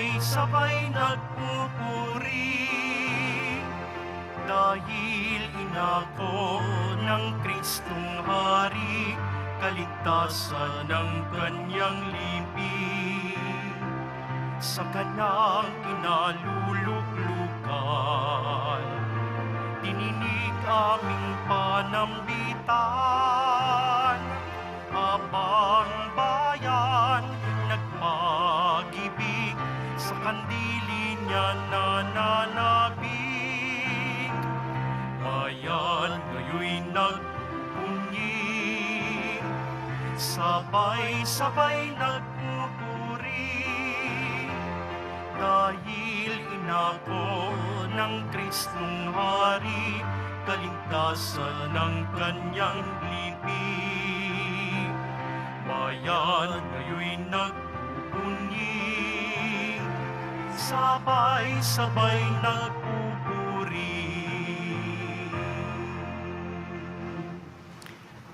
sabay-sabay nagpupuri. Dahil inako ng Kristong Hari, kaligtasan ng kanyang libing. Sa kanyang kinaluluklukan, dininig aming panambitan. Habang bayan nagpag-ibig, sa kandili niya nananabik. Bayan ngayoy nagpupunyi, sabay-sabay nagpupuri. Dahil inako ng Kristong Hari, kaligtasan ng kanyang libing. Bayan ngayoy nagpupunyi, sabay-sabay nagpupuri.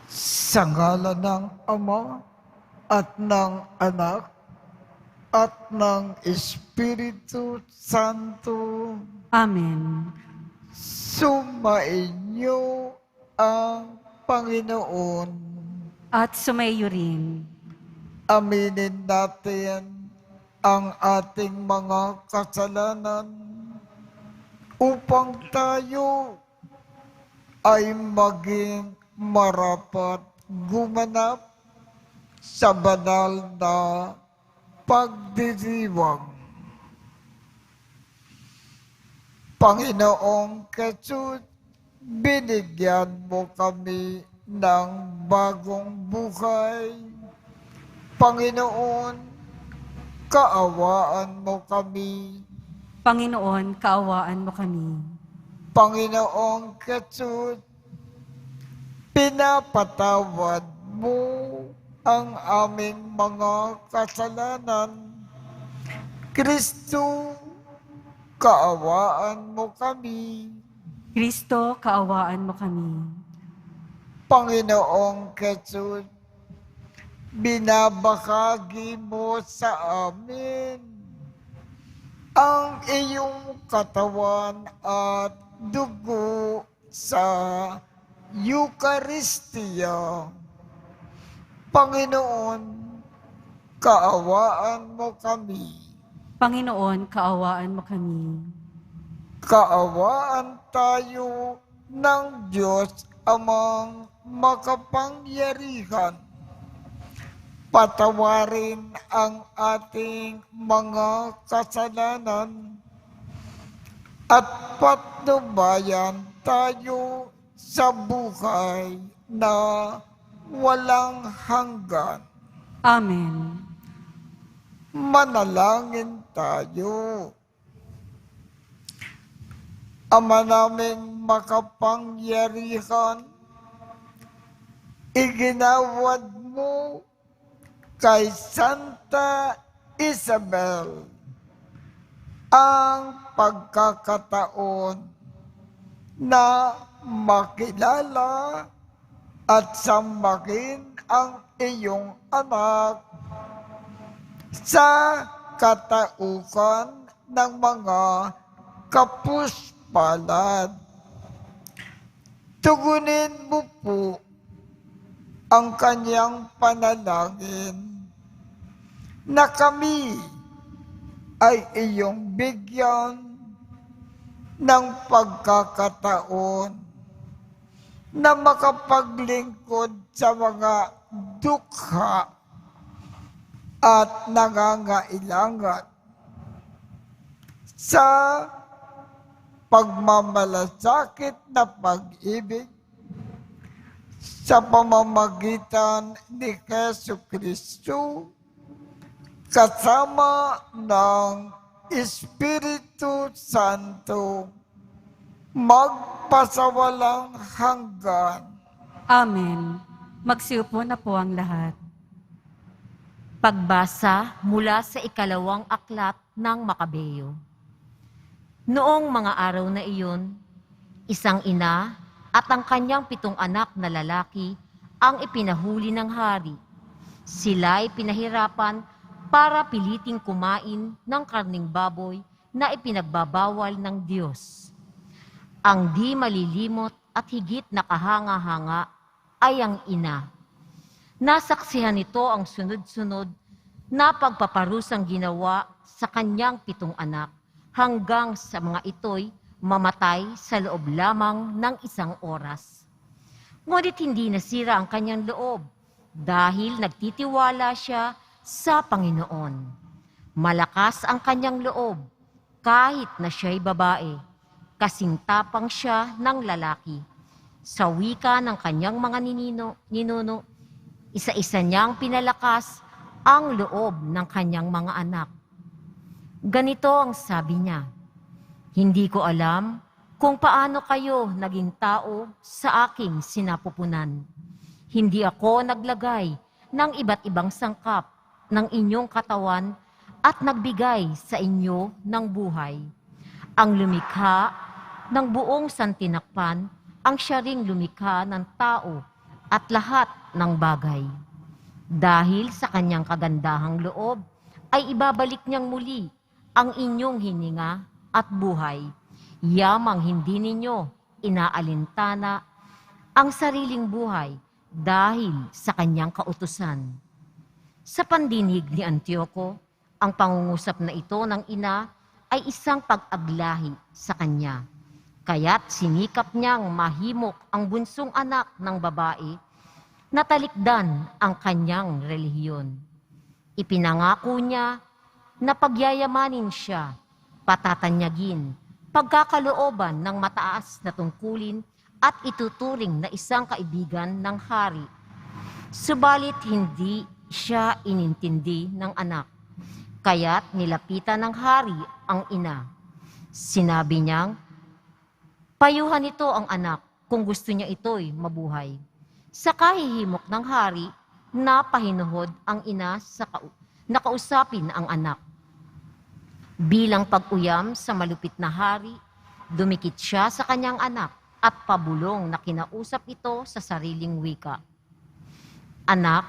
Sa ngalan ng Ama at ng Anak at ng Espiritu Santo. Amen. Sumainyo ang Panginoon. At sumayo rin. Aminin natin ang ating mga kasalanan upang tayo ay maging marapat gumanap sa banal na pagdiriwang. Panginoong Jesus, binigyan mo kami ng bagong buhay. Panginoon, kaawaan mo kami. Panginoon, kaawaan mo kami. Panginoong Jesus, pinapatawad mo ang aming mga kasalanan. Kristo, kaawaan mo kami. Kristo, kaawaan mo kami. Panginoong Jesus, binabahagi mo sa amin ang iyong katawan at dugo sa Eucharistia. Panginoon, kaawaan mo kami. Panginoon, kaawaan mo kami. Kaawaan tayo ng Diyos Amang makapangyarihan. Patawarin ang ating mga kasalanan at patnubayan tayo sa buhay na walang hanggan. Amen. Manalangin tayo. Ama naming makapangyarihan, iginawad mo kay Santa Isabel ang pagkakataon na makilala at sambahin ang iyong anak sa kataukan ng mga kapuspalad. Tugunin mo po ang kanyang panalangin na kami ay iyong bigyan ng pagkakataon na makapaglingkod sa mga dukha at nangangailangan sa pagmamalasakit na pag-ibig sa pamamagitan ni Jesucristo kasama ng Espiritu Santo magpasawalang hanggan. Amen. Magsiupo na po ang lahat. Pagbasa mula sa ikalawang aklat ng Makabeo. Noong mga araw na iyon, isang ina at ang kanyang 7 anak na lalaki ang ipinahuli ng hari. Sila'y pinahirapan para piliting kumain ng karning baboy na ipinagbabawal ng Diyos. Ang di malilimot at higit na kahanga-hanga ay ang ina. Nasaksihan nito ang sunod-sunod na pagpaparusang ginawa sa kanyang 7 anak hanggang sa mga ito'y mamatay sa loob lamang ng 1 oras. Ngunit hindi nasira ang kanyang loob dahil nagtitiwala siya sa Panginoon. Malakas ang kanyang loob kahit na siya'y babae, kasing tapang siya ng lalaki. Sa wika ng kanyang mga ninuno, isa-isa niyang pinalakas ang loob ng kanyang mga anak. Ganito ang sabi niya, "Hindi ko alam kung paano kayo naging tao sa aking sinapupunan. Hindi ako naglagay ng iba't ibang sangkap ng inyong katawan at nagbigay sa inyo ng buhay. Ang lumikha ng buong santinakpan ang siya ring lumikha ng tao at lahat ng bagay. Dahil sa kanyang kagandahang loob, ay ibabalik niyang muli ang inyong hininga at buhay. Yamang hindi ninyo inaalintana ang sariling buhay dahil sa kanyang kautusan." Sa pandinig ni Antioco, ang pangungusap na ito ng ina ay isang pag-aglahi sa kanya. Kaya't sinikap niyang mahimok ang bunsong anak ng babae na talikdan ang kanyang relihiyon. Ipinangako niya na pagyayamanin siya, patatanyagin, pagkakalooban ng mataas na tungkulin at ituturing na isang kaibigan ng hari. Subalit hindi siya inintindi ng anak, kaya't nilapitan ng hari ang ina. Sinabi niyang, payuhan nito ang anak kung gusto niya ito'y mabuhay. Sa kahihimok ng hari, napahinuhod ang ina sa nakausapin ang anak. Bilang pag-uyam sa malupit na hari, dumikit siya sa kanyang anak at pabulong na kinausap ito sa sariling wika. "Anak,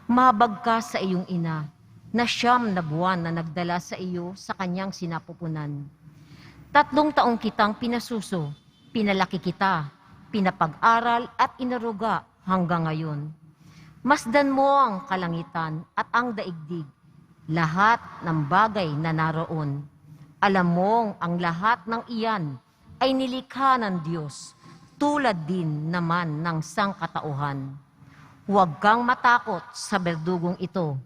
mahabag ka sa iyong ina na 9 na buwan na nagdala sa iyo sa kanyang sinapupunan. 3 taong kitang pinasuso, pinalaki kita, pinapag-aral at inaruga hanggang ngayon. Masdan mo ang kalangitan at ang daigdig, lahat ng bagay na naroon. Alam mong ang lahat ng iyan ay nilikha ng Diyos, tulad din naman ng sangkatauhan. Huwag kang matakot sa berdugong ito.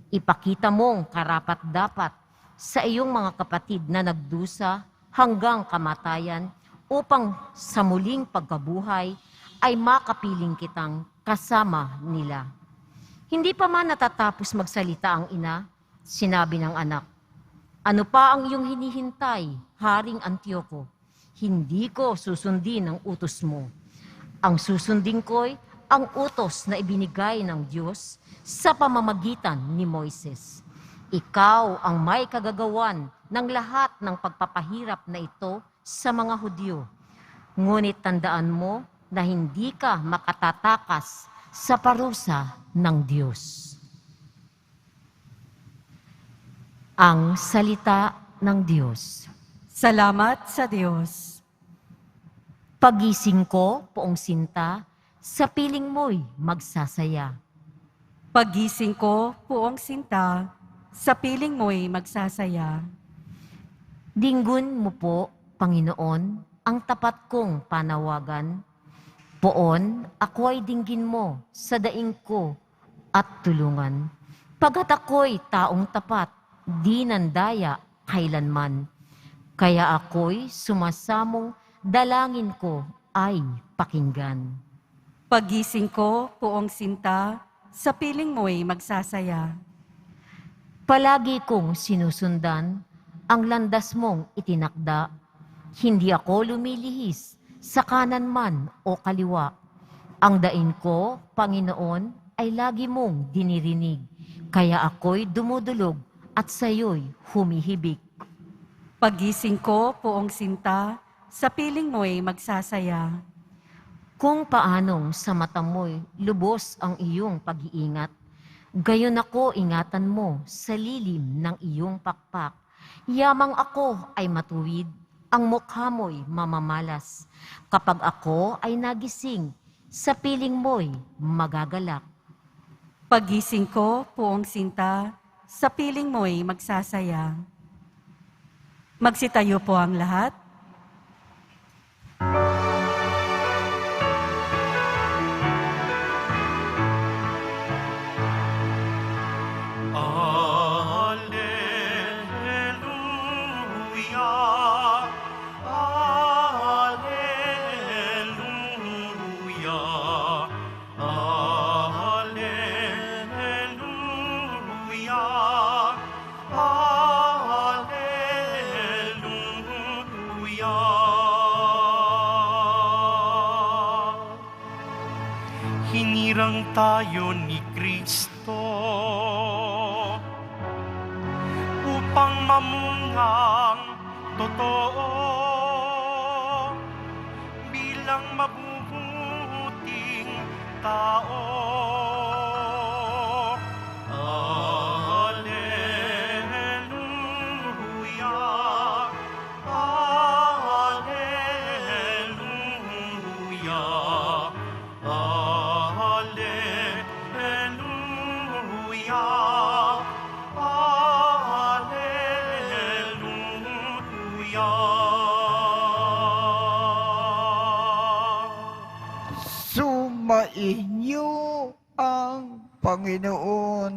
Ipakita mong karapat-dapat sa iyong mga kapatid na nagdusa hanggang kamatayan upang sa muling pagkabuhay ay makapiling kitang kasama nila." Hindi pa man natatapos magsalita ang ina, sinabi ng anak, "Ano pa ang iyong hinihintay, Haring Antioco? Hindi ko susundin ang utos mo. Ang susundin ko'y ang utos na ibinigay ng Diyos sa pamamagitan ni Moises. Ikaw ang may kagagawan ng lahat ng pagpapahirap na ito sa mga Hudyo. Ngunit tandaan mo na hindi ka makatatakas sa parusa ng Diyos." Ang salita ng Diyos. Salamat sa Diyos. Pagising ko, poong sinta, sa piling mo'y magsasaya. Pagising ko, puong sinta, sa piling mo'y magsasaya. Dinggun mo po, Panginoon, ang tapat kong panawagan. Poon, ako ay dinggin mo sa daing ko at tulungan. Pagkat ako'y taong tapat, di nandaya kailanman. Kaya ako'y sumasamong dalangin ko ay pakinggan. Pagising ko, puong sinta, sa piling mo'y magsasaya. Palagi kong sinusundan ang landas mong itinakda. Hindi ako lumilihis sa kanan man o kaliwa. Ang daing ko, Panginoon, ay lagi mong dinirinig. Kaya ako'y dumudulog at sa'yo'y humihibik. Pagising ko, puong sinta, sa piling mo'y magsasaya. Kung paanong sa mata mo'y lubos ang iyong pag-iingat, Gayon ako ingatan mo sa lilim ng iyong pakpak. Yamang ako ay matuwid, ang mukha mo'y mamamalas. Kapag ako ay nagising, sa piling mo'y magagalak. Pagising ko, Poong Sinta, sa piling mo'y magsasaya. Magsitayo po ang lahat. Alleluia, Alleluia, Alleluia, Alleluia. Hinirang tayo ni Kristo upang mamungang totoo bilang mabubuting tao. Alleluia, Alleluia, Alleluia, Alleluia. Sumainyo ang Panginoon.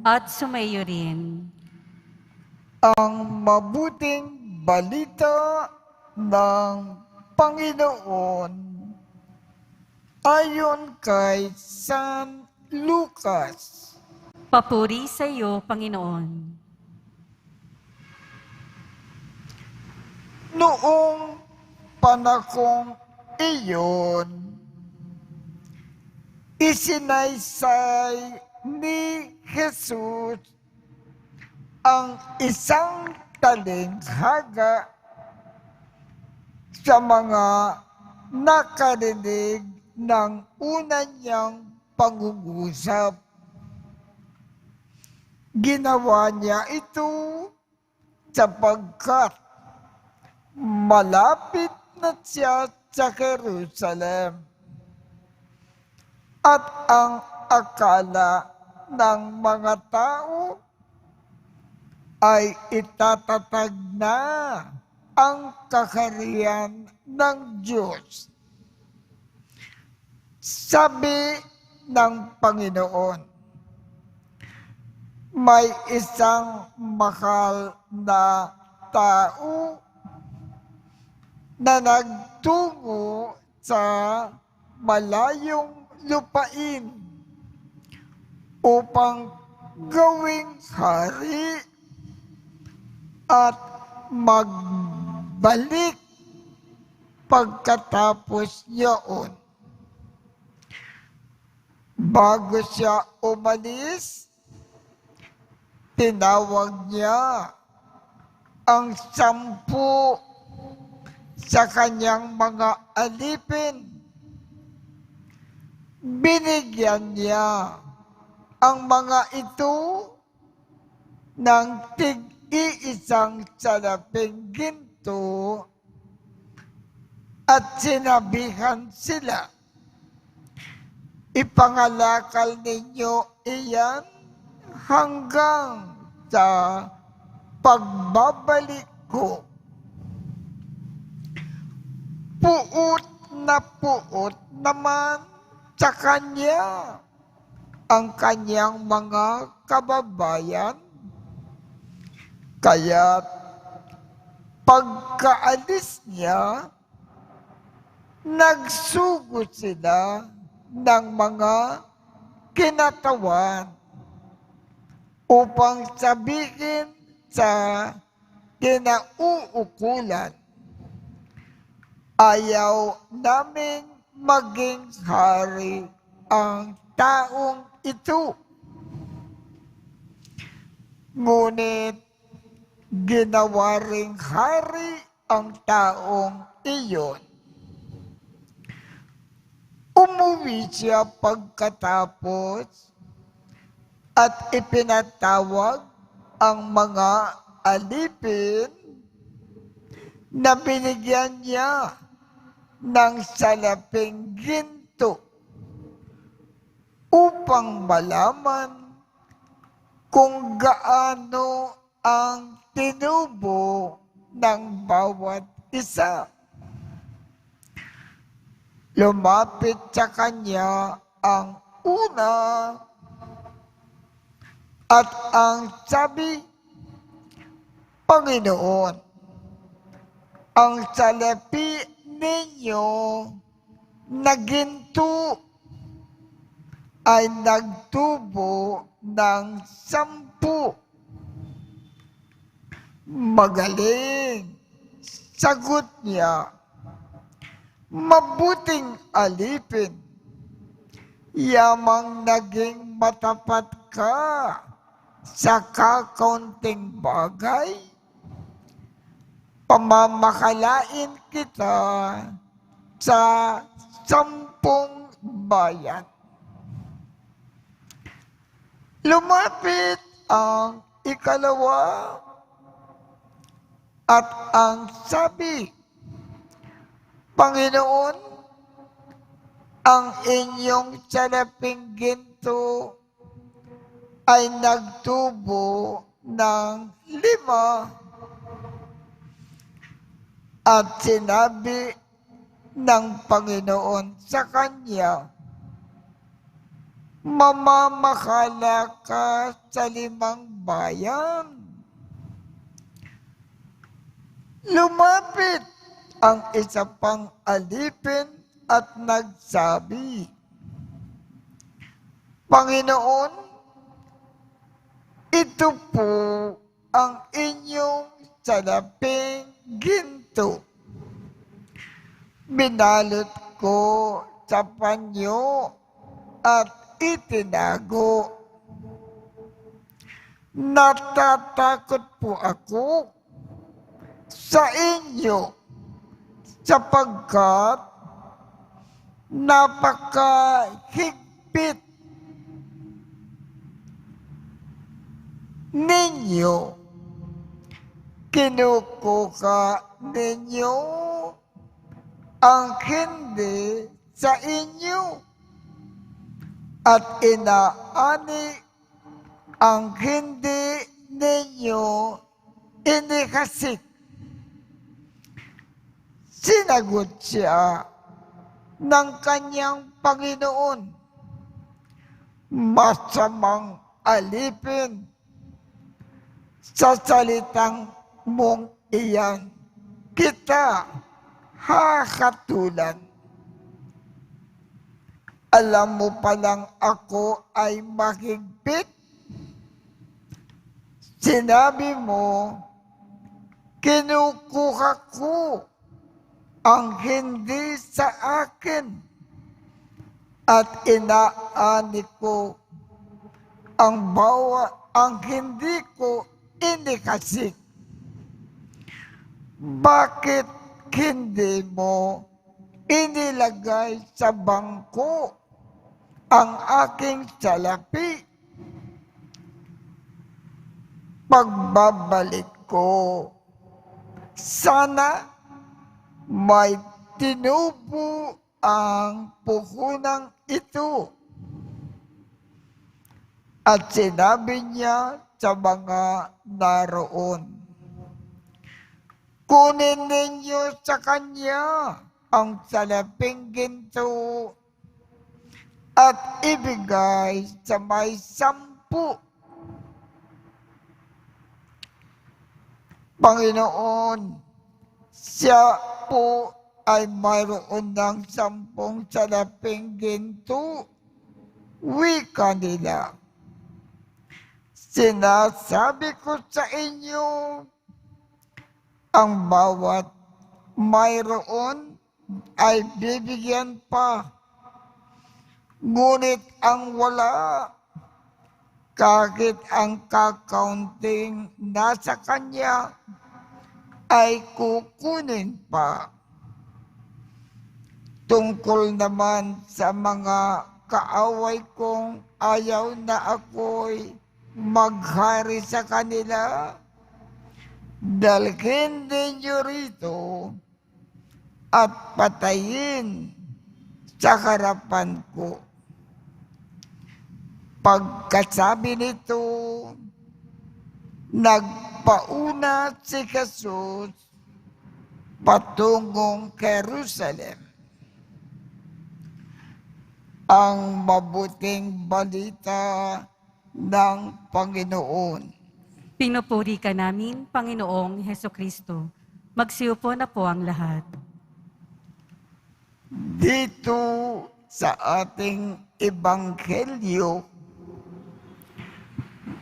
At sumayo rin. Ang mabuting balita ng Panginoon ayon kay San Lucas. Papuri sa iyo, Panginoon. Noong panahong iyon, isinaysay ni Jesus ang isang talinghaga sa mga nakarinig ng una niyang pangungusap. Ginawa niya ito sapagkat malapit na siya sa Jerusalem. At ang akala ng mga tao ay itatatag na ang kaharian ng Diyos. Sabi ng Panginoon, may isang mahal na tao na nagtungo sa malayong lupain upang gawing hari at magbalik pagkatapos niyon. Bago siya umalis, tinawag niya ang 10 sa kanyang mga alipin. Binigyan niya ang mga ito ng tig-iisang salaping ginto at sinabihan sila, ipangalakal ninyo iyan hanggang sa pagbabalik ko. Puot naman sa kanya ang kanyang mga kababayan. Kaya pagkaalis niya, nagsugo sila ng mga kinatawan upang sabihin sa kinauukulan, ayaw naming maging hari ang taong ito. Ngunit ginawa ring hari ang taong iyon. Umuwi siya pagkatapos at ipinatawag ang mga alipin na binigyan niya ng salaping ginto upang malaman kung gaano ang tinubo ng bawat isa. Lumapit sa kanya ang una at ang sabi, Panginoon, ang salapi ninyo na ginto ay nagtubo ng 10. Magaling, sagot niya. Mabuting alipin, yamang naging matapat ka sa kakaunting bagay, pamamakalain kita sa 10 bayan. Lumapit ang ikalawa at ang sabi, Panginoon, ang inyong salaping ginto ay nagtubo ng 5. At sinabi ng Panginoon sa kanya, mamamakala ka sa 5 bayan. Lumapit ang isa pang alipin at nagsabi, Panginoon, ito po ang inyong salaping ginto. Binalot ko sa panyo at itinago. Natatakot po ako sa inyo sapagkat napakahigpit ninyo. Kinukuha ninyo ang hindi sa inyo at inaani ang hindi ninyo inikasik. Sinagot siya ng kanyang Panginoon, masamang alipin, sa salitang mong iyan, kita hakatulan. Alam mo palang ako ay mahigpit. Sinabi mo, kinukuha ko ang hindi sa akin at inaani ko ang hindi ko inikasik. Bakit hindi mo inilagay sa bangko ang aking salapi? Pagbabalik ko, sana may tinubo ang puhunang ito. At sinabi niya sa mga naroon, kunin ninyo sa kanya ang salaping ginto at ibigay sa may 10. Panginoon, siya po ay mayroon ng 10 salaping ginto. Wika nila. Sinasabi ko sa inyo, ang bawat mayroon ay bibigyan pa. Ngunit ang wala, kahit ang kakaunting nasa kanya, ay kukunin pa. Tungkol naman sa mga kaaway kong ayaw na ako'y maghari sa kanila, dalhin ninyo rito at patayin sa harapan ko. Pagkasabi nito, nagpauna si Jesus patungong Jerusalem. Ang mabuting balita ng Panginoon. Pinupuri ka namin, Panginoong Hesukristo. Magsiupo na po ang lahat. Dito sa ating ebanghelyo,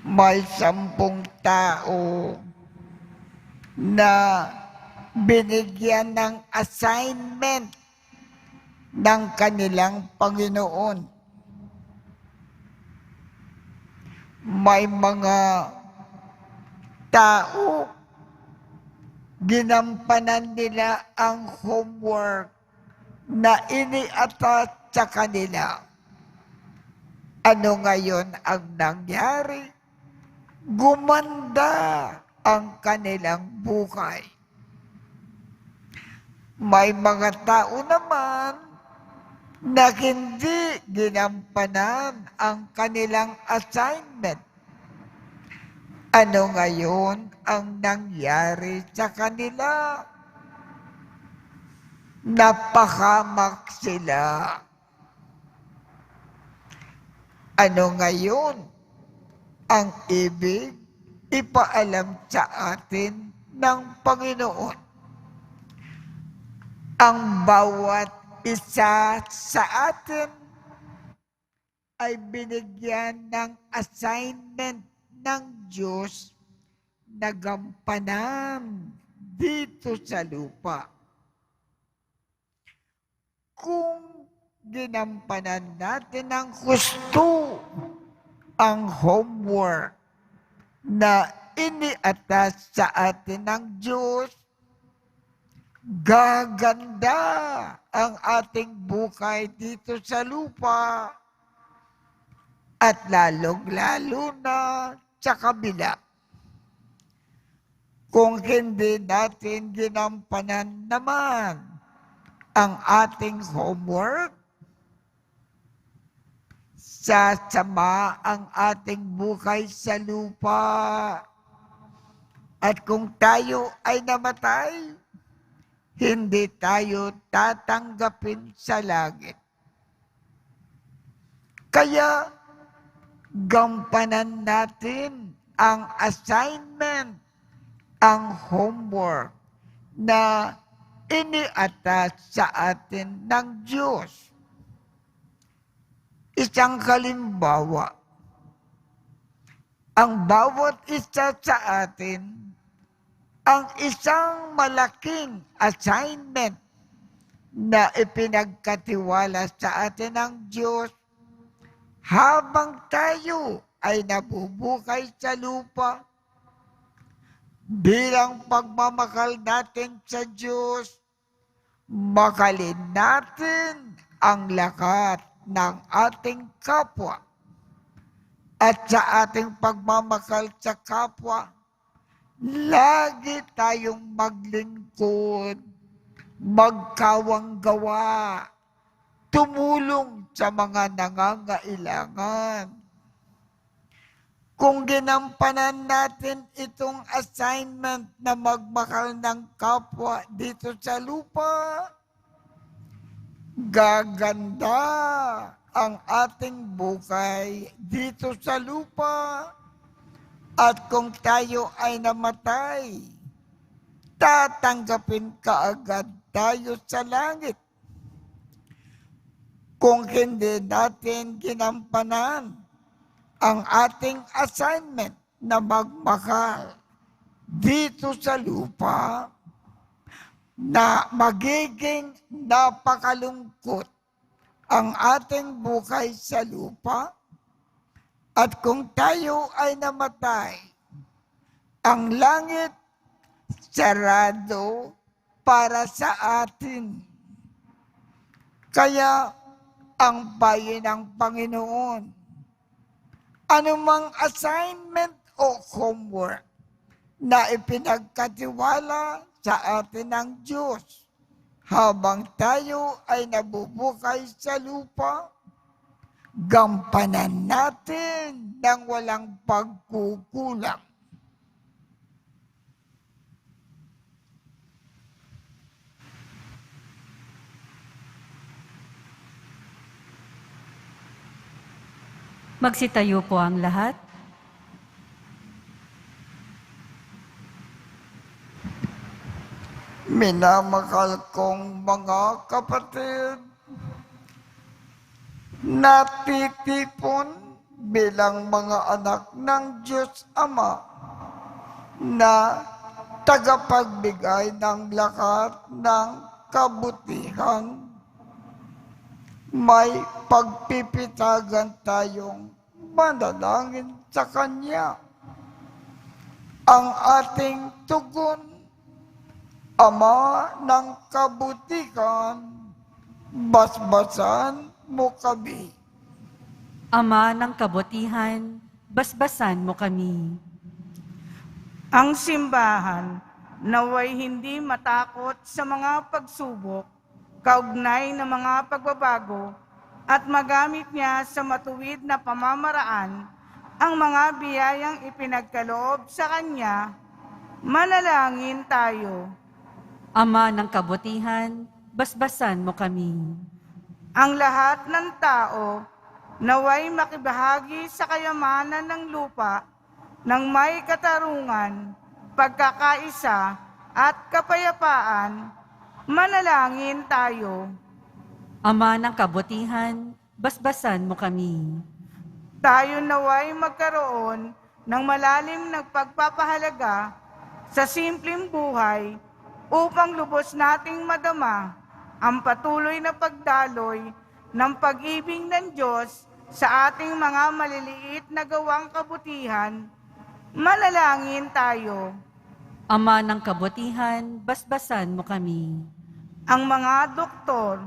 may 10 tao na binigyan ng assignment ng kanilang Panginoon. May mga tao, ginampanan nila ang homework na iniatas sa kanila. Ano ngayon ang nangyari? Gumanda ang kanilang buhay. May mga tao naman na hindi ginampanan ang kanilang assignment. Ano ngayon ang nangyari sa kanila? Napahamak sila. Ano ngayon ang ibig ipaalam sa atin ng Panginoon? Ang bawat isa sa atin ay binigyan ng assignment ng Diyos na gampanan dito sa lupa. Kung ginampanan natin ng gusto ang homework na iniatas sa atin ng Diyos, gaganda ang ating buhay dito sa lupa at lalong-lalo na sa kabila. Kung hindi natin ginampanan naman ang ating homework, sasama ang ating buhay sa lupa. At kung tayo ay namatay, hindi tayo tatanggapin sa langit. Kaya, gampanan natin ang assignment, ang homework na iniatas sa atin ng Diyos. Isang halimbawa, ang bawat isa sa atin, ang isang malaking assignment na ipinagkatiwala sa atin ng Diyos habang tayo ay nabubuhay sa lupa bilang pagmamahal natin sa Diyos, mahalin natin ang lahat ng ating kapwa. At sa ating pagmamahal sa kapwa, lagi tayong maglingkod, magkawang gawa, tumulong sa mga nangangailangan. Kung ginampanan natin itong assignment na magmahal ng kapwa dito sa lupa, gaganda ang ating buhay dito sa lupa. At kung tayo ay namatay, tatanggapin kaagad tayo sa langit. Kung hindi natin ginampanan ang ating assignment na magmahal dito sa lupa, na magiging napakalungkot ang ating buhay sa lupa. At kung tayo ay namatay, ang langit sarado para sa atin. Kaya ang bayan ng Panginoon. Anumang assignment o homework na ipinagkatiwala sa atin ng Diyos habang tayo ay nabubuhay sa lupa, gampanan natin ng walang pagkukulang. Magsitayo po ang lahat. Minamahal kong mga kapatid, natitipon bilang mga anak ng Diyos Ama na tagapagbigay ng lahat ng kabutihan. May pagpipitagan tayong manalangin sa Kanya. Ang ating tugon, Ama ng kabutihan, basbasan mo kami. Ama ng kabutihan, basbasan mo kami. Ang simbahan naway hindi matakot sa mga pagsubok, kaugnay ng mga pagbabago, at magamit niya sa matuwid na pamamaraan ang mga biyayang ipinagkaloob sa Kanya. Manalangin tayo. Ama ng kabutihan, basbasan mo kami. Ang lahat ng tao naway makibahagi sa kayamanan ng lupa ng may katarungan, pagkakaisa at kapayapaan. Manalangin tayo. Ama ng kabutihan, basbasan mo kami. Tayo naway magkaroon ng malalim na pagpapahalaga sa simpleng buhay upang lubos nating madama ang patuloy na pagdaloy ng pag-ibig ng Diyos sa ating mga maliliit na gawang kabutihan. Manalangin tayo. Ama ng kabutihan, basbasan mo kami. Ang mga doktor,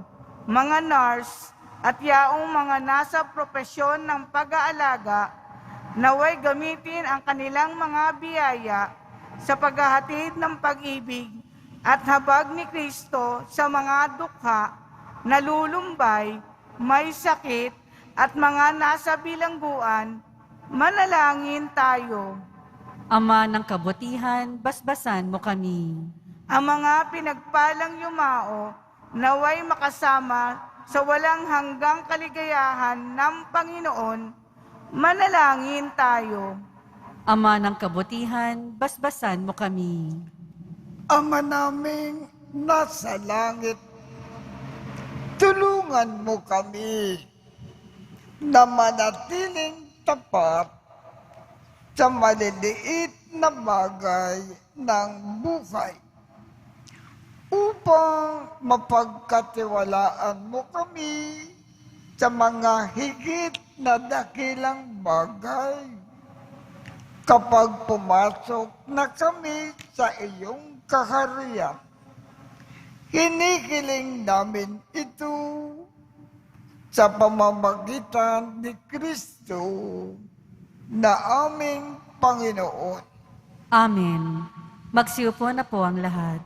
mga nurse, at yaong mga nasa propesyon ng pag-aalaga, naway gamitin ang kanilang mga biyaya sa paghahatid ng pag-ibig at habag ni Kristo sa mga dukha, nalulumbay, may sakit, at mga nasa bilangguan. Manalangin tayo. Ama ng kabutihan, basbasan mo kami. Ang mga pinagpalang yumao, naway makasama sa walang hanggang kaligayahan ng Panginoon. Manalangin tayo. Ama ng kabutihan, basbasan mo kami. Ama naming nasa langit, tulungan mo kami na manatiling tapat sa maliliit na bagay ng buhay upang mapagkatiwalaan mo kami sa mga higit na dakilang bagay. Kapag pumasok na kami sa iyong kaharian, hinihiling namin ito sa pamamagitan ni Kristo na aming Panginoon. Amen. Magsiupo na po ang lahat.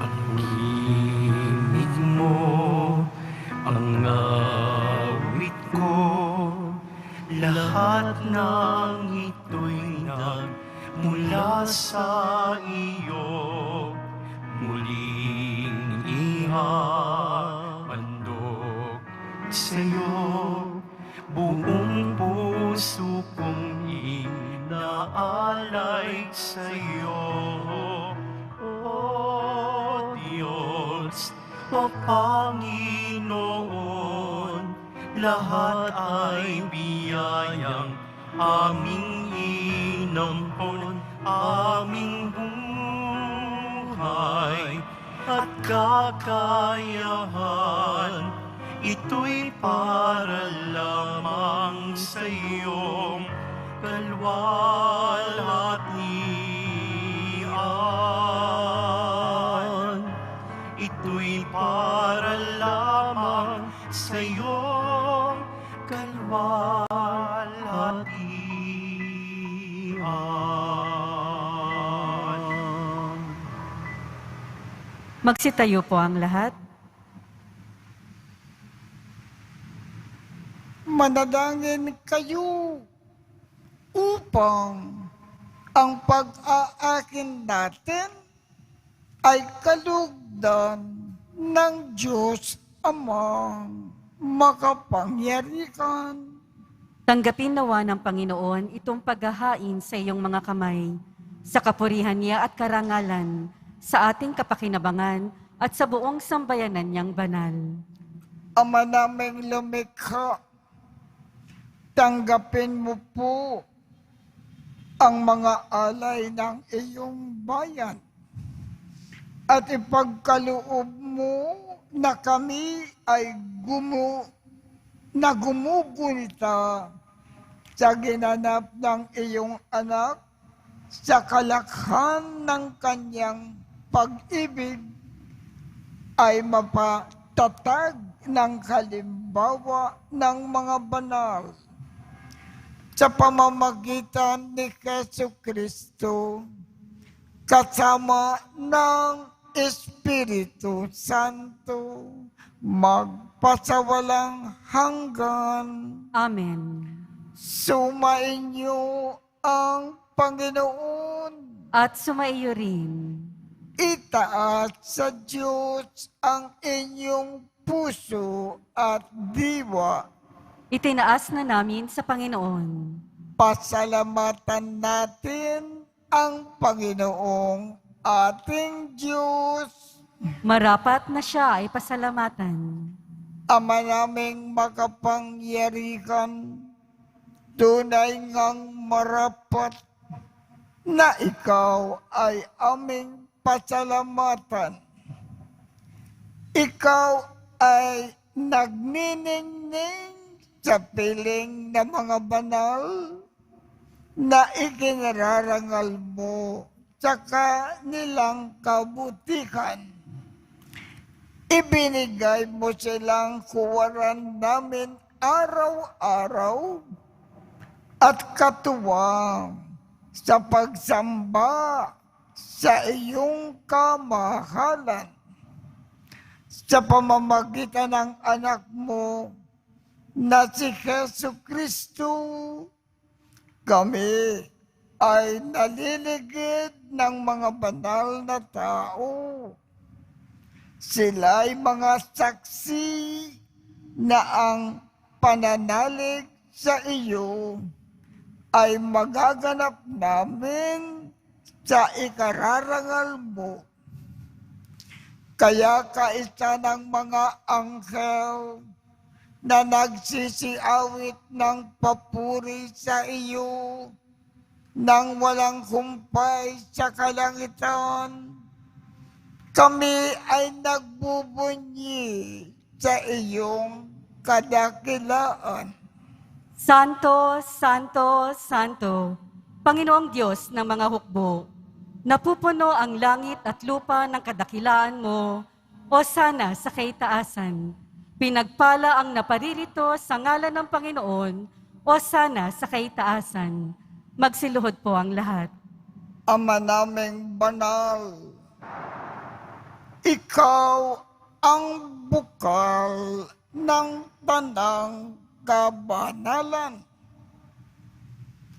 Ang himig mo, ang awit ko, lahat ng ito'y nagmula sa iyo. Muling ihahandog sa'yo, buong puso kong inaalay sa'yo. O Diyos, o Panginoon, lahat ay biyayang aming inampon, aming buhay at kakayahan. ito'y para lamang sa iyong kalwalhatian. Ito'y para lamang sa iyong kalwalhatian. Magsitayo po ang lahat. Manalangin kayo upang ang pag-aakin natin ay kalugdan ng Diyos Amang makapangyarihan. Tanggapin nawa ng Panginoon itong paghahain sa iyong mga kamay, sa kapurihan niya at karangalan, sa ating kapakinabangan at sa buong sambayanan niyang banal. Ama naming lumikha, tanggapin mo po ang mga alay ng iyong bayan at ipagkaloob mo na kami ay gumugunita sa ginanap ng iyong anak sa kalakhan ng kanyang pag-ibig ay mapatatag ng halimbawa ng mga banal sa pamamagitan ni Jesucristo kasama ng Espiritu Santo magpasawalang hanggan. Amen. Sumainyo ang Panginoon. At sumaiyo rin. Itaas sa Diyos ang inyong puso at diwa. Itinaas na namin sa Panginoon. Pasalamatan natin ang Panginoong ating Diyos. Marapat na siya ay pasalamatan. Ama naming makapangyarihan, tunay ngang marapat na ikaw ay aming pasalamatan. Ikaw ay nagniningning sa piling ng mga banal na ikinararangal mo sa kanilang kabutihan. Ibinigay mo silang kuwaran namin araw-araw at katuwang sa pagsamba sa iyong kamahalan. Sa pamamagitan ng anak mo na si Jesucristo, kami ay naliligid ng mga banal na tao. Sila'y mga saksi na ang pananalig sa iyo ay magaganap namin sa ikararangal mo. Kaya kaisa ng mga anghel na nagsisiawit ng papuri sa iyo nang walang humpay sa kalangitan, kami ay nagbubunyi sa iyong kadakilaan. Santo, Santo, Santo, Panginoong Diyos ng mga hukbo, napupuno ang langit at lupa ng kadakilaan mo, o sana sa kaitaasan. Pinagpala ang naparirito sa ngalan ng Panginoon, o sana sa kaitaasan. Magsiluhod po ang lahat. Ama naming banal, ikaw ang bukal ng tanang kabanalan.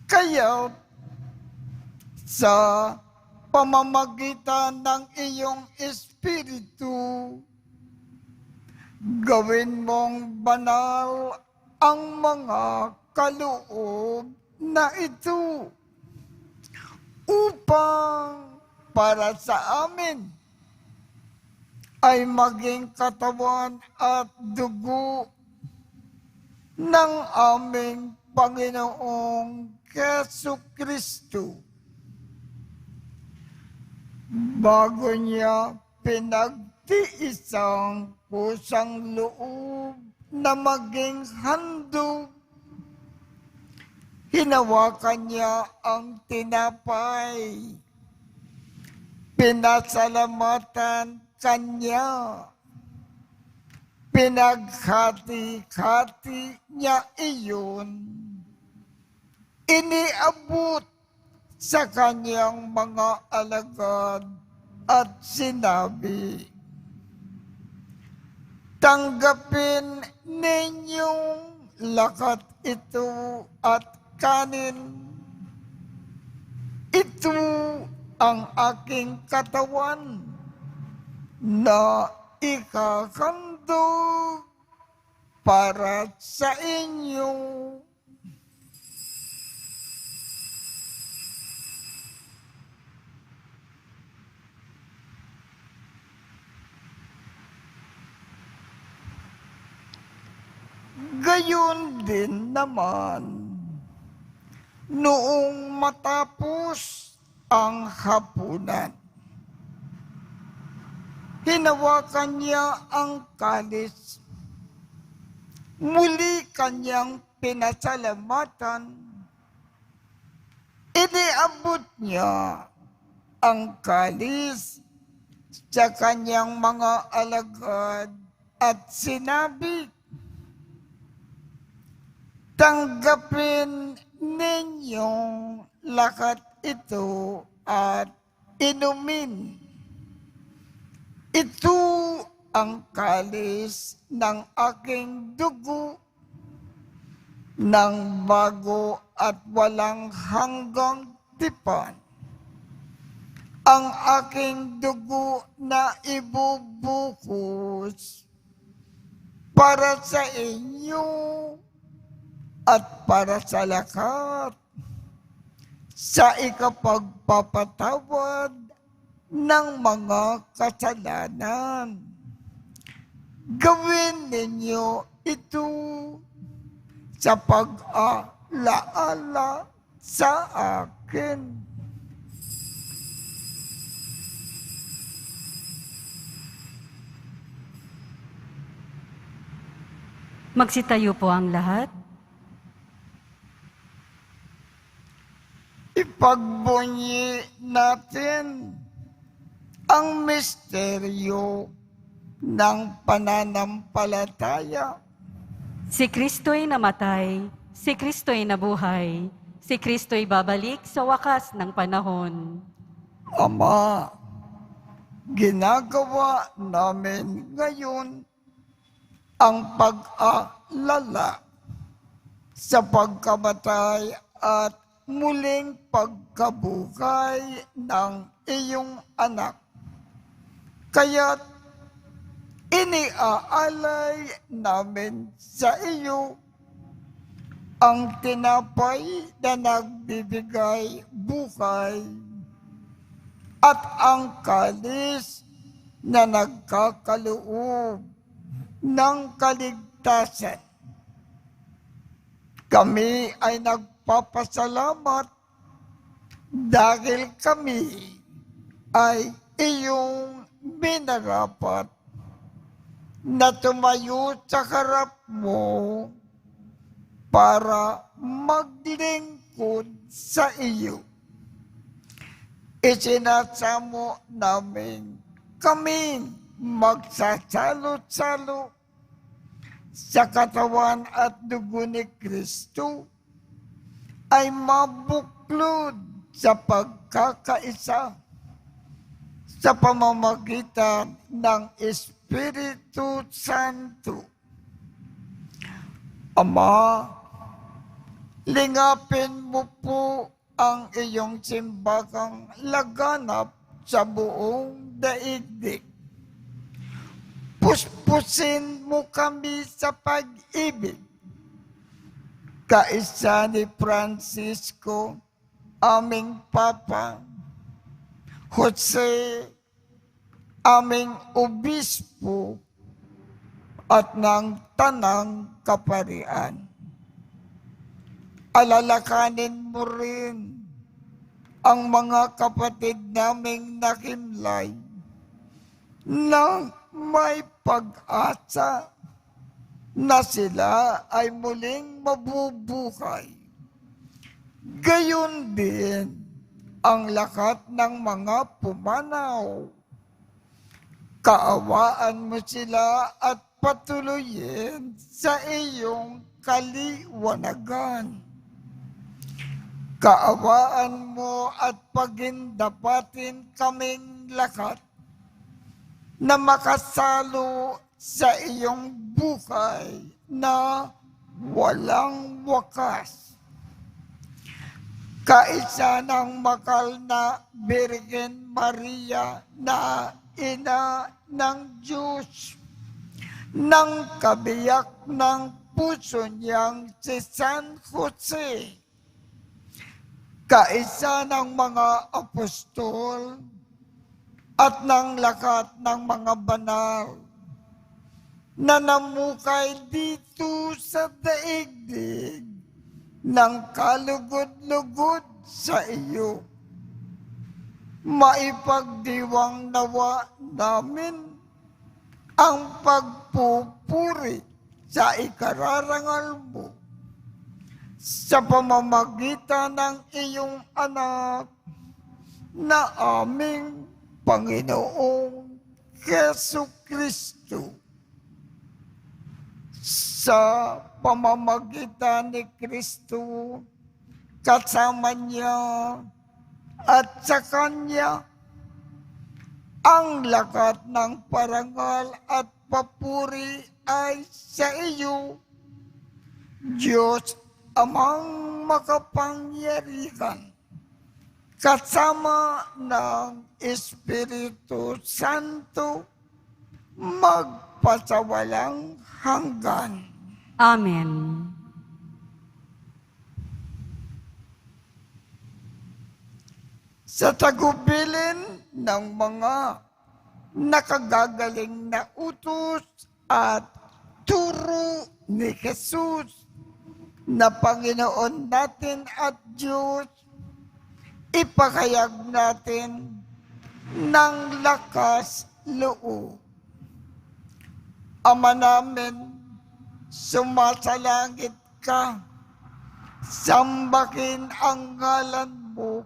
Kaya sa pamamagitan ng iyong Espiritu, gawin mong banal ang mga kaloob na ito upang para sa amin ay maging katawan at dugo ng aming Panginoong Jesucristo. Bago niya pinagtiisang kusang loob na maging handog. Hinawakan niya ang tinapay. Pinasalamatan kanya. Pinaghati-hati niya iyon. Iniabot sa kanyang mga alagad at sinabi, tanggapin ninyong lakat ito at kanin. Ito ang aking katawan na ikakandog para sa inyo. Gayon din naman, noong matapos ang hapunan, hinawakan niya ang kalis. Muli kanyang pinasalamatan. Iniabot niya ang kalis sa kanyang mga alagad at sinabi, tanggapin ninyong lakat ito at inumin. Ito ang kalis ng aking dugo ng bago at walang hanggang tipan. Ang aking dugo na ibubuhos para sa inyo at para sa lahat sa ikapagpapatawad ng mga kasalanan. Gawin ninyo ito sa pag-alaala sa akin. Magsitayo po ang lahat. Ipagbunyi natin ang misteryo ng pananampalataya. Si Kristo'y namatay, si Kristo'y nabuhay, si Kristo'y babalik sa wakas ng panahon. Ama, ginagawa namin ngayon ang pag-alala sa pagkamatay at muling pagkabuhay ng iyong anak. Kaya't iniaalay namin sa iyo ang tinapay na nagbibigay buhay at ang kalis na nagkakaloob ng kaligtasan. Kami ay nagpapasalamat dahil kami ay iyong minarapat na tumayo sa harap mo para maglingkod sa iyo. Isinasamo namin kami magsasalo-salo sa katawan at dugo ni Kristo ay mabuklod sa pagkakaisa sa pamamagitan ng Espiritu Santo. Ama, lingapin mo po ang iyong simbahang laganap sa buong daigdig. Puspusin mo kami sa pag-ibig. Kaisa ni Francisco, aming Papa, Jose, aming Obispo, at ng Tanang Kaparian. Alalakanin mo rin ang mga kapatid naming nakimlay ng may pag-asa na sila ay muling mabubuhay. Gayon din ang lahat ng mga pumanaw. Kaawaan mo sila at patuloyin sa iyong kaliwanagan. Kaawaan mo at pagindapatin kaming lahat na makasalo sa iyong buhay na walang wakas. Kaisa ng makal na Birhen Maria na ina ng Diyos, ng kabiyak ng puso niyang si San Jose, kaisa ng mga apostol at ng lahat ng mga banal na namukay dito sa daigdig ng kalugod-lugod sa iyo. Maipagdiwang nawa namin ang pagpupuri sa ikararangal mo sa pamamagitan ng iyong anak na aming Panginoong Jesucristo. Sa pamamagitan ni Kristo, kasama niya at sa Kanya, ang lahat ng parangal at papuri ay sa iyo, Diyos Amang makapangyarihan, kasama ng Espiritu Santo, magpasawalang hanggan. Amen. Sa tagubilin ng mga nakagagaling na utos at turo ni Jesus na Panginoon natin at Diyos, ipakayag natin ng lakas loob. Ama namin, sumasalangit ka, sambahin ang ngalan mo,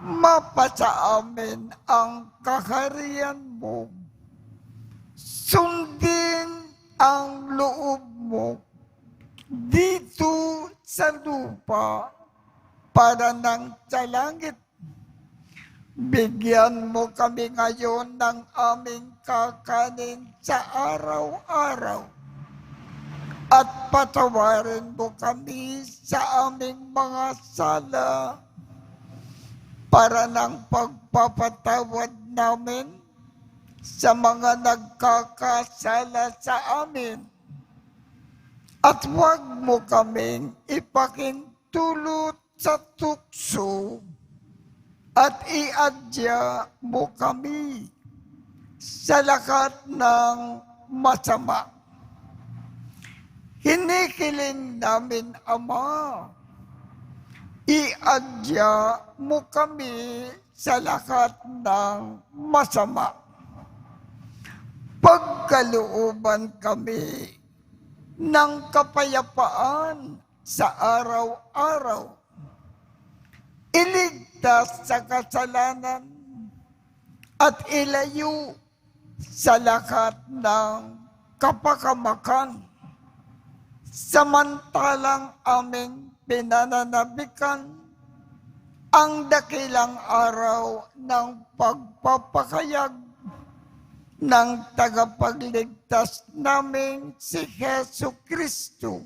mapasa amin ang kaharian mo, sundin ang loob mo dito sa lupa para nang sa langit. Bigyan mo kami ngayon ng aming kakanin sa araw-araw at patawarin mo kami sa aming mga sala para ng pagpapatawad namin sa mga nagkakasala sa amin. At huwag mo kaming ipakintulot sa tukso at iadya mo kami sa lahat ng masama. Hinihiling namin, Ama, iadya mo kami sa lahat ng masama. Pagkalooban kami ng kapayapaan sa araw-araw. Iligtas sa kasalanan at ilayo sa lahat ng kapakamakan. Samantalang aming pinananabikan ang dakilang araw ng pagpapakayag ng tagapagligtas namin si Jesucristo.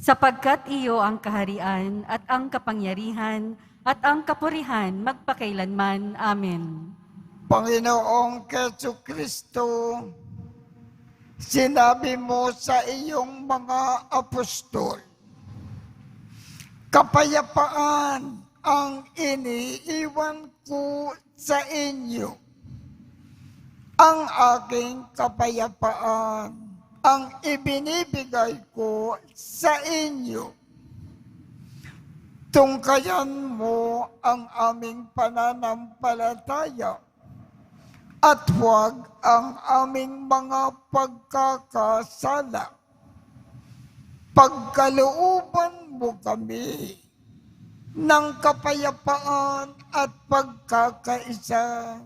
Sapagkat iyo ang kaharian at ang kapangyarihan at ang kapurihan magpakailanman. Amen. Panginoong Jesucristo, sinabi mo sa iyong mga apostol, kapayapaan ang iniiwan ko sa inyo. Ang aking kapayapaan ang ibinibigay ko sa inyo. Tungkayan mo ang aming pananampalataya at huwag ang aming mga pagkakasala. Pagkalooban mo kami ng kapayapaan at pagkakaisa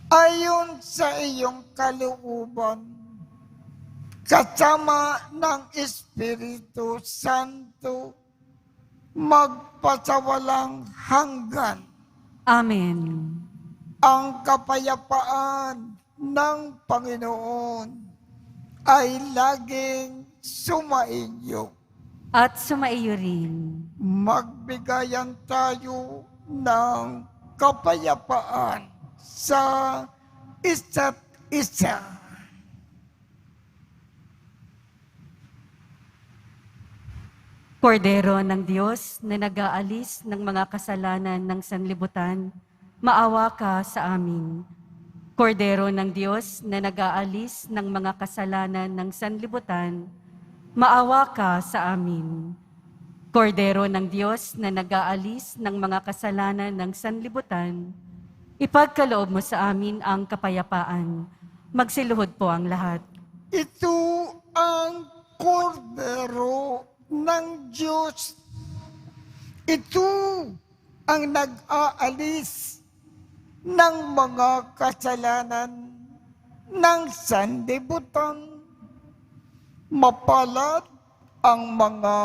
ayon sa iyong kalooban, kasama ng Espiritu Santo, magpasawalang hanggan. Amen. Ang kapayapaan ng Panginoon ay laging sumainyo. At sumaiyo rin. Magbigayan tayo ng kapayapaan sa isa't isa. Kordero ng Diyos na nag-aalis ng mga kasalanan ng sanlibutan, maawa ka sa amin. Kordero ng Diyos na nag-aalis ng mga kasalanan ng sanlibutan, maawa ka sa amin. Kordero ng Diyos na nag-aalis ng mga kasalanan ng sanlibutan, ipagkaloob mo sa amin ang kapayapaan. Magsiluhod po ang lahat. Ito ang kordero ng Diyos. Ito ang nag-aalis ng mga kasalanan ng sanlibutan. Mapalad ang mga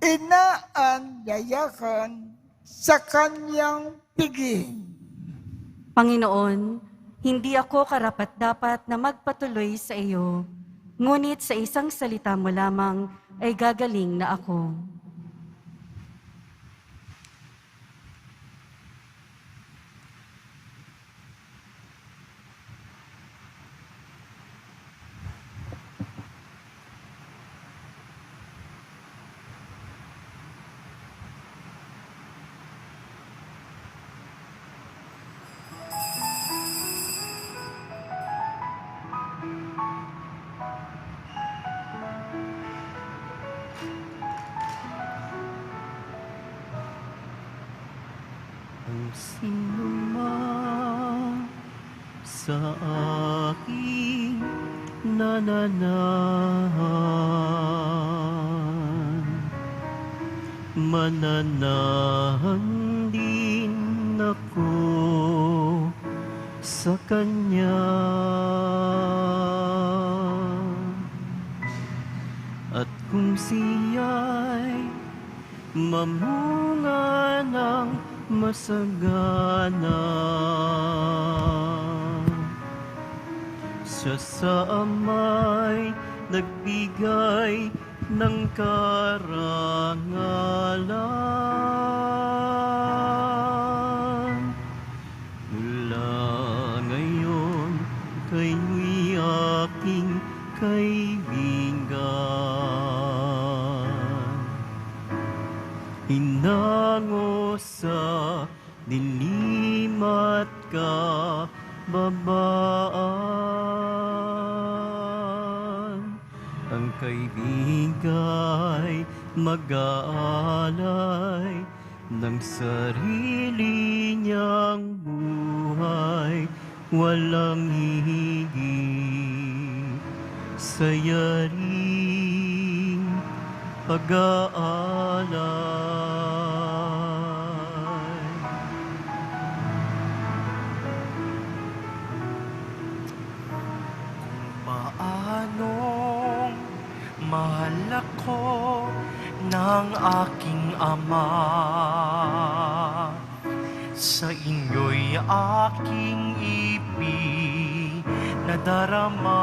inaanyayahan sa kanyang piging. Panginoon, hindi ako karapat-dapat na magpatuloy sa iyo, ngunit sa isang salita mo lamang ay gagaling na ako. Ang sinumang sa aking nananahan, mananahan din ako sa Kanya. At kung siya'y mamunga ng masagana, siya sa amay nagbigay ng karangalan. Mula ngayon kayo'y aking kaibigan, hinango sa dilim at kababaan. Ang kaibigay mag-aalay ng sarili niyang buhay, walang hihigit sa yaring pag-aalay. Kung paanong mahal ako ng aking Ama, sa inyo'y aking ipinadarama.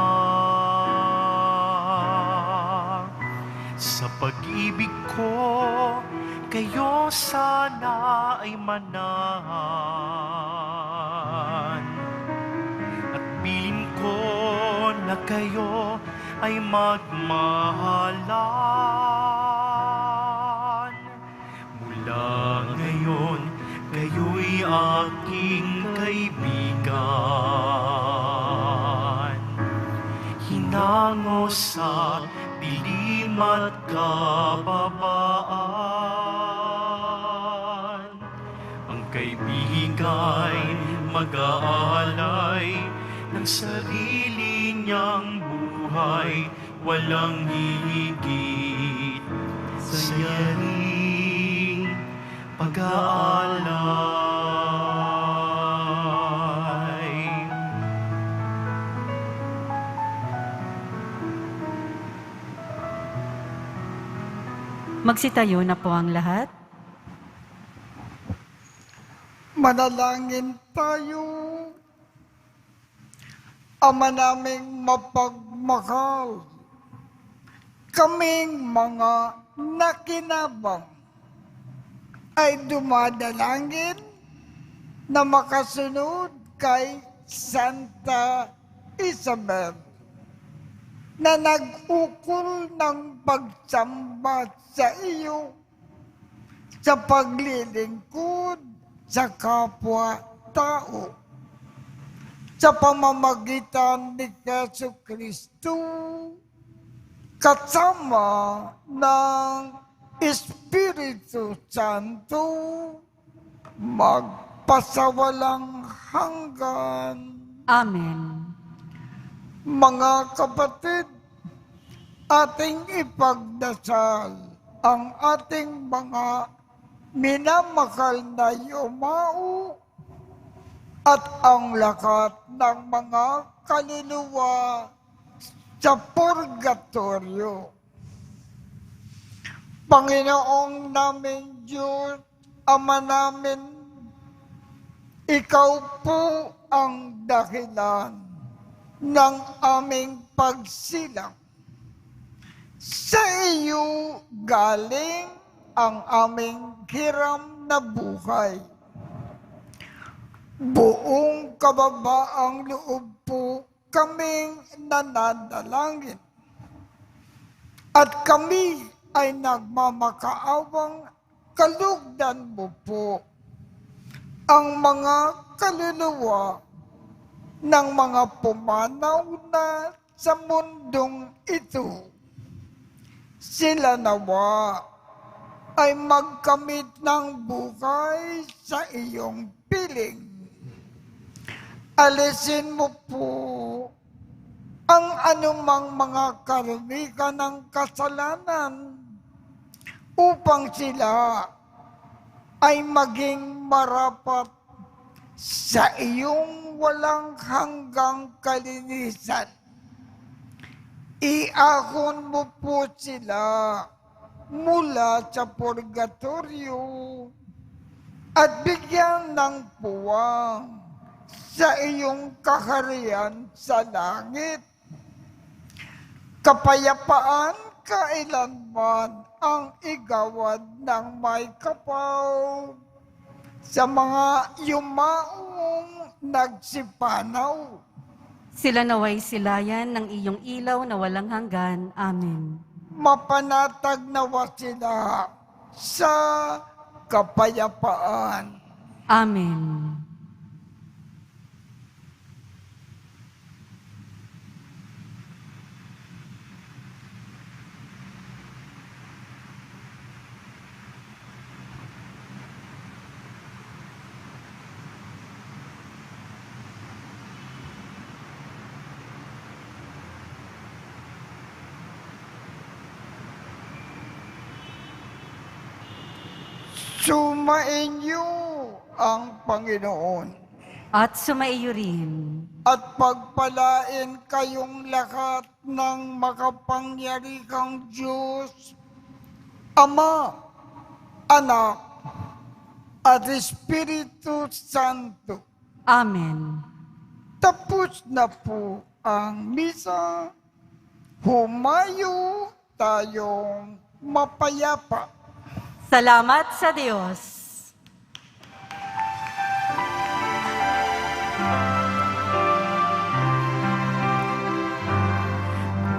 Sa pag-ibig ko, kayo sana ay manahan. At piling ko na kayo ay magmahalan. Mula ngayon, kayo'y aking kaibigan, hinango sa dilim at kababaan. Ang kaibigay mag-aalay ng sarili niyang buhay, walang hihigit sa yaring pag-aalay. Magsitayo na po ang lahat. Manalangin tayo. Ama naming mapagmahal, kaming mga nakinabang ay dumadalangin na makasunod kay Santa Isabel na nag-ukol ng pagsamba sa iyo sa paglilingkod sa kapwa-tao sa pamamagitan ni Jesucristo kasama ng Espiritu Santo magpasawalang hanggan. Amen. Mga kapatid, ating ipagdasal ang ating mga minamahal na yumao at ang lahat ng mga kaluluwa sa purgatorio. Panginoong naming Diyos, Ama namin, Ikaw po ang dahilan ng aming pagsilang. Sa iyo galing ang aming hiram na buhay. Buong kababaang loob po kaming nananalangin. At kami ay nagmamakaawang kalugdan mo po ang mga kaluluwa ng mga pumanaw na sa mundong ito. Sila nawa ay magkamit ng buhay sa iyong piling. Alisin mo po ang anumang mga karamihan ng kasalanan upang sila ay maging marapat sa iyong walang hanggang kalinisan. Iahon mo po sila mula sa purgatorio at bigyan ng puwang sa iyong kaharian sa langit. Kapayapaan kailanman ang igawad ng may kapal sa mga yumaong nagsipanaw. Sila naway silayan ng iyong ilaw na walang hanggan. Amen. Mapanatag nawa sila sa kapayapaan. Amen. Sumainyo ang Panginoon At sumaiyo rin. at pagpalain kayong lahat ng makapangyarihang Diyos, Ama, Anak, at Espiritu Santo. Amen. Tapos na po ang misa. Humayo tayong mapayapa. Salamat sa Diyos.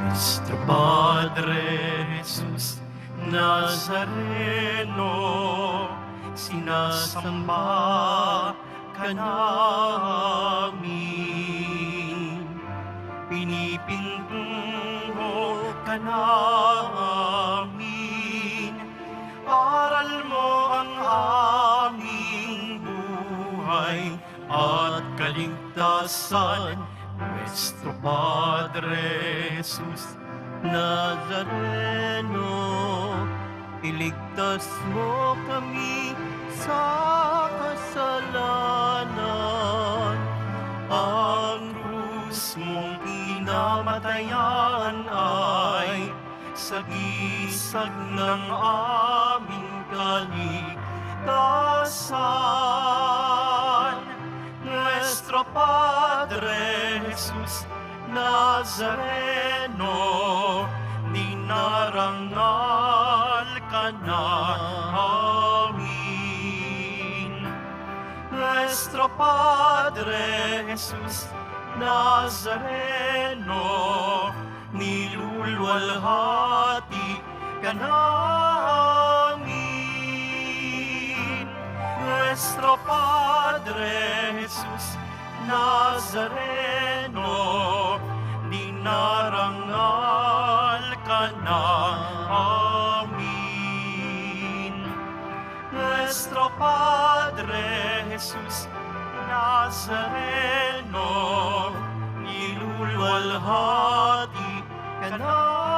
Nuestro Padre Jesus Nazareno, sinasamba ka namin, pinipintuho ka namin, aral mo ang aming buhay at kaligtasan, Nuestro Padre Jesus Nazareno, iligtas mo kami sa kasalanan. Ang krus mong kinamatayan ay sagisag ng aming kaligtasan. Nuestro Padre Jesus Nazareno, dinarangal ka namin. Nuestro Padre Jesus Nazareno, nilulwalhati ka namin. Nuestro Padre Jesus Nazareno, dinarangal ka namin. Nuestro Padre Jesus Nazareno, nilulwalhati ka namin.